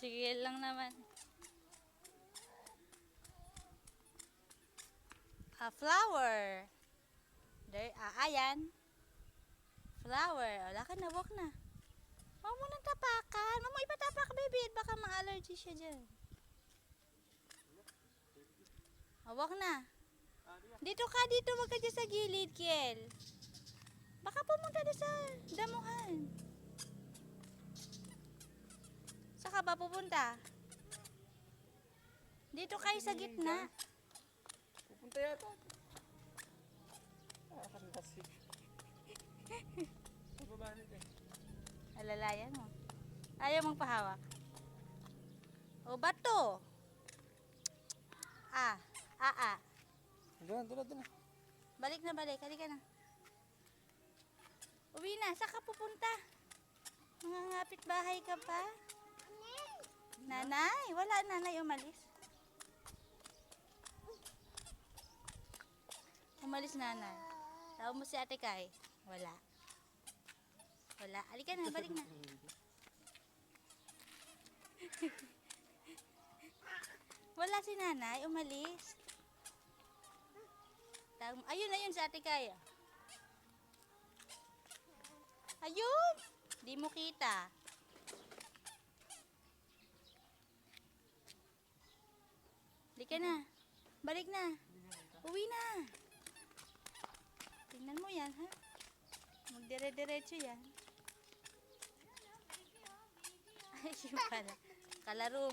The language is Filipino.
Sige lang naman. A flower. There, ayan. Flower. Wala ka na, walk na. Huwag mo nang tapakan. Huwag mo ipatapak, baby. Baka ma-allergy siya dyan. Walk na. Dito ka, dito. Huwag ka dyan sa gilid, Kiel. Baka pumunta doon sa damuhan. Saka ba pupunta? Dito kayo sa gitna. Pupunta yata. Kasi. Pababa nito eh. Alalayan mo. Ayaw mong pahawak. O, bato. Ah. Doon na. Balik na, balik. Halika na. Uwi na. Saan ka pupunta? Mangangapit bahay ka pa? Nanay? Wala, nanay. Umalis. Umalis, nanay. Tawag mo si Ate Kai. Wala. Halika na, balik na. Wala si nanay. Umalis. Ayun si Ate Kai. Ayun! Di mo kita. Halika na. Balik na. Uwi na. Tingnan mo yan, ha? Magdire-diretso yan. Ay, yun pala. Kalaro mo.